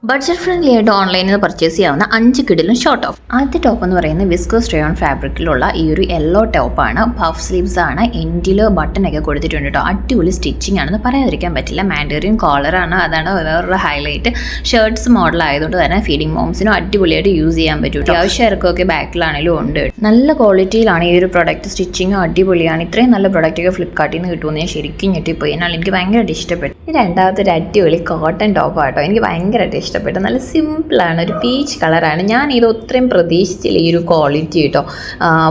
Budget friendly ആയിട്ട് ഓൺലൈനിൽ നിന്ന് പർച്ചേസ് ചെയ്യാവുന്ന 5 കിടിലും ഷോർട്ട് ഓഫ്. ആദ്യത്തെ ടോപ്പ് എന്ന് പറയുന്നത് വിസ്കോസ് റയോൺ ഫാബ്രിക്കിലുള്ള ഈ ഒരു യെല്ലോ ടോപ്പാണ്. പഫ് സ്ലീവ്സ് ആണ്, എൻഡിൽ ബട്ടണൊക്കെ കൊടുത്തിട്ടുണ്ട് കേട്ടോ. അടിപൊളി സ്റ്റിച്ചിങ് ആണെന്ന് പറയാതിരിക്കാൻ പറ്റില്ല. മാൻഡറിൻ കോളറാണ്, അതാണ് വേറൊരു ഹൈലൈറ്റ്. ഷർട്ട്സ് മോഡൽ ആയതുകൊണ്ട് തന്നെ ഫീഡിംഗ് മോംസിനും അടിപൊളിയായിട്ട് യൂസ് ചെയ്യാൻ പറ്റും. അത്യാവശ്യം ഇറക്കമൊക്കെ ബാക്കിലാണെങ്കിലും ഉണ്ട്. നല്ല ക്വാളിറ്റിയിലാണ് ഈ ഒരു പ്രൊഡക്റ്റ്. സ്റ്റിച്ചിങ്ങും അടിപൊളിയാണ്. ഇത്രയും നല്ല പ്രൊഡക്റ്റൊക്കെ ഫ്ലിപ്കാർട്ടിൽ നിന്ന് കിട്ടുമെന്ന് ഞാൻ ശരിക്കും ഞെട്ടിപ്പോയി. എന്നാൽ എനിക്ക് ഭയങ്കരമായിട്ട് ഇഷ്ടപ്പെട്ടു. രണ്ടാമത്തെ ഒരു അടിപൊളി കോട്ടൺ ടോപ്പാട്ടോ. എനിക്ക് ഭയങ്കരമായിട്ട് ഇഷ്ടപ്പെട്ടു. നല്ല സിമ്പിളാണ്, ഒരു പീച്ച് കളറാണ്. ഞാൻ ഇത് ഒത്രയും പ്രതീക്ഷിച്ചില്ല ഈ ഒരു ക്വാളിറ്റി കേട്ടോ.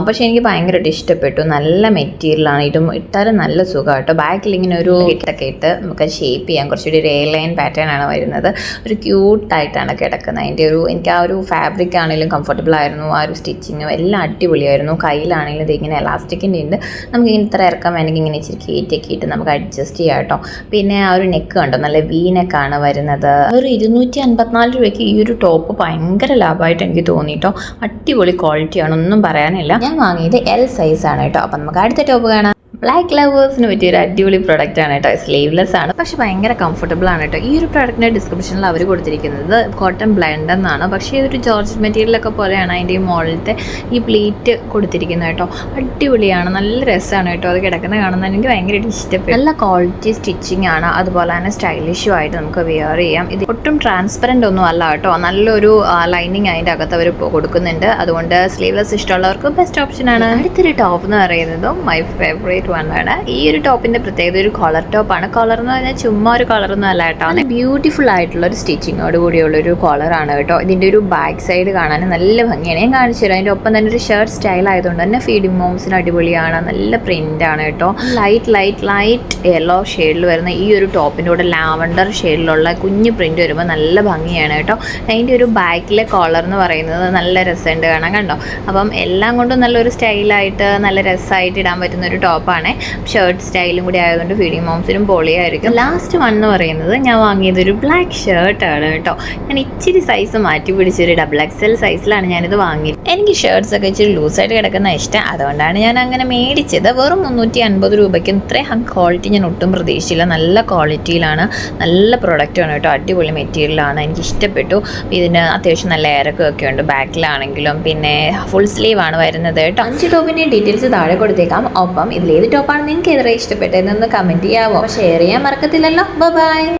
പക്ഷേ എനിക്ക് ഭയങ്കരമായിട്ട് ഇഷ്ടപ്പെട്ടു. നല്ല മെറ്റീരിയലാണ്. ഇട്ടാലും നല്ല സുഖം കേട്ടോ. ബാക്കിൽ ഇങ്ങനെ ഒരു ഇട്ടൊക്കെ ഇട്ട് നമുക്ക് ഷേപ്പ് ചെയ്യാൻ കുറച്ചൊരു റേ ലൈൻ പാറ്റേൺ ആണ് വരുന്നത്. ഒരു ക്യൂട്ടായിട്ടാണ് കിടക്കുന്നത്. അതിൻ്റെ എനിക്ക് ആ ഒരു ഫാബ്രിക് ആണെങ്കിലും കംഫർട്ടബിൾ ആയിരുന്നു. ആ ഒരു സ്റ്റിച്ചിങ്ങും എല്ലാം അടിപൊളിയായിരുന്നു. കയ്യിലാണെങ്കിലും ഇത് ഇങ്ങനെ എലാസ്റ്റിക്കിൻ്റെ ഉണ്ട്. നമുക്ക് ഇങ്ങനെ ഇത്ര ഇറക്കാൻ വേണമെങ്കിൽ ഇങ്ങനെ ഇച്ചിരി കയറ്റിയൊക്കെ ഇട്ട് നമുക്ക് അഡ്ജസ്റ്റ് ചെയ്യാം കേട്ടോ. പിന്നെ ആ ഒരു നെക്ക് കണ്ടോ, നല്ല വി നെക്കാണ് വരുന്നത്. ഒരു 254 രൂപയ്ക്ക് ഈ ഒരു ടോപ്പ് ഭയങ്കര ലാഭമായിട്ട് എനിക്ക് തോന്നിട്ടോ. അടിപൊളി ക്വാളിറ്റിയാണ്, ഒന്നും പറയാനില്ല. ഞാൻ വാങ്ങിയത് L സൈസാണ് കേട്ടോ. അപ്പം നമുക്ക് അടുത്ത ടോപ്പ് കാണാം. ബ്ലാക്ക് ലവേഴ്സിന് പറ്റിയ ഒരു അടിപൊളി പ്രൊഡക്റ്റ് ആണ് കേട്ടോ. സ്ലീവ്ലെസ് ആണ്, പക്ഷെ ഭയങ്കര കംഫർട്ടബിൾ ആണ് കേട്ടോ. ഈ ഒരു പ്രൊഡക്റ്റിൻ്റെ ഡിസ്ക്രിപ്ഷനിൽ അവർ കൊടുത്തിരിക്കുന്നത് കോട്ടൺ ബ്ലെൻഡ് എന്നാണ്. പക്ഷേ ഒരു ജോർജറ്റ് മെറ്റീരിയലൊക്കെ പോലെയാണ് അതിൻ്റെ ഈ മോളിലത്തെ ഈ പ്ലീറ്റ് കൊടുത്തിരിക്കുന്നത് കേട്ടോ. അടിപൊളിയാണ്, നല്ല രസമാണ് കേട്ടോ. അത് കിടക്കുന്ന കാണുന്നത് എനിക്ക് ഭയങ്കരമായിട്ട് ഇഷ്ടപ്പെട്ടു. നല്ല ക്വാളിറ്റി സ്റ്റിച്ചിങ് ആണ്, അതുപോലെ തന്നെ സ്റ്റൈലിഷും ആയിട്ട് നമുക്ക് വെയർ ചെയ്യാം. ഇത് ഒട്ടും ട്രാൻസ്പെറൻ്റ് ഒന്നും അല്ല കേട്ടോ. നല്ലൊരു ലൈനിങ് അതിൻ്റെ അകത്ത് അവർ കൊടുക്കുന്നുണ്ട്. അതുകൊണ്ട് സ്ലീവ്ലെസ് ഇഷ്ടമുള്ളവർക്ക് ബെസ്റ്റ് ഓപ്ഷനാണ്. അടുത്തൊരു ടോപ്പ് എന്ന് പറയുന്നത് മൈ ഫേവറേറ്റ് ആണ്. ഈ ഒരു ടോപ്പിന്റെ പ്രത്യേകത ഒരു കോളർ ടോപ്പാണ്. കോളർ എന്ന് പറഞ്ഞാൽ ചുമ്മാ ഒരു കോളറൊന്നും അല്ല കേട്ടോ. ബ്യൂട്ടിഫുൾ ആയിട്ടുള്ള ഒരു സ്റ്റിച്ചിങ്ങോട് കൂടിയുള്ള ഒരു കോളറാണ് കേട്ടോ. ഇതിന്റെ ഒരു ബാക്ക് സൈഡ് കാണാൻ നല്ല ഭംഗിയാണ്. ഞാൻ കാണിച്ചു തരാം. അതിന്റെ ഒപ്പം തന്നെ ഒരു ഷർട്ട് സ്റ്റൈൽ ആയതുകൊണ്ട് തന്നെ ഫീഡിംഗ് മോംസിന് അടിപൊളിയാണ്. നല്ല പ്രിന്റ് ആണ് കേട്ടോ. ലൈറ്റ് യെല്ലോ ഷെയ്ഡിൽ വരുന്ന ഈ ഒരു ടോപ്പിന്റെ കൂടെ ലാവണ്ടർ ഷെയ്ഡിലുള്ള കുഞ്ഞു പ്രിന്റ് വരുമ്പോൾ നല്ല ഭംഗിയാണ് കേട്ടോ. അതിന്റെ ഒരു ബാക്കിലെ കോളർ എന്ന് പറയുന്നത് നല്ല രസമുണ്ട് കാണാൻ, കണ്ടോ. അപ്പം എല്ലാം കൊണ്ടും നല്ലൊരു സ്റ്റൈലായിട്ട് നല്ല രസമായിട്ട് ഇടാൻ പറ്റുന്ന ഒരു ടോപ്പാണ്. ഷർട്ട് സ്റ്റൈലും കൂടി ആയതുകൊണ്ട് ഫീഡിംഗ് മോംസിനും പൊളിയായിരിക്കും. ലാസ്റ്റ് വൺ എന്ന് പറയുന്നത് ഞാൻ വാങ്ങിയത് ഒരു ബ്ലാക്ക് ഷർട്ടാണ് കേട്ടോ. ഞാൻ ഇച്ചിരി സൈസ് മാറ്റി പിടിച്ചൊരു XXL സൈസിലാണ് ഞാനിത് വാങ്ങിയത്. എനിക്ക് ഷർട്ട്സ് ഒക്കെ ഇച്ചിരി ലൂസായിട്ട് കിടക്കുന്ന ഇഷ്ടം, അതുകൊണ്ടാണ് ഞാൻ അങ്ങനെ മേടിച്ചത്. വെറും 350 രൂപയ്ക്ക് ഇത്രയും ക്വാളിറ്റി ഞാൻ ഒട്ടും പ്രതീക്ഷിച്ചില്ല. നല്ല ക്വാളിറ്റിയിലാണ്, നല്ല പ്രൊഡക്റ്റാണ് കേട്ടോ. അടിപൊളി മെറ്റീരിയലാണ്, എനിക്ക് ഇഷ്ടപ്പെട്ടു. ഇതിന് അത്യാവശ്യം നല്ല ഇറക്കമൊക്കെ ഉണ്ട് ബാക്കിലാണെങ്കിലും. പിന്നെ ഫുൾ സ്ലീവ് ആണ് വരുന്നത് കേട്ടോ. 5 ടോപ്പിൻ്റെ ഡീറ്റെയിൽസ് താഴെ കൊടുത്തേക്കാം. ഒപ്പം ഇതിലേത് ടോപ്പാണ് നിങ്ങൾക്ക് എത്ര ഇഷ്ടപ്പെട്ടതെന്ന് കമൻറ്റ് ചെയ്യാവോ. ഷെയർ ചെയ്യാൻ മറക്കത്തില്ലല്ലോ. ബൈ.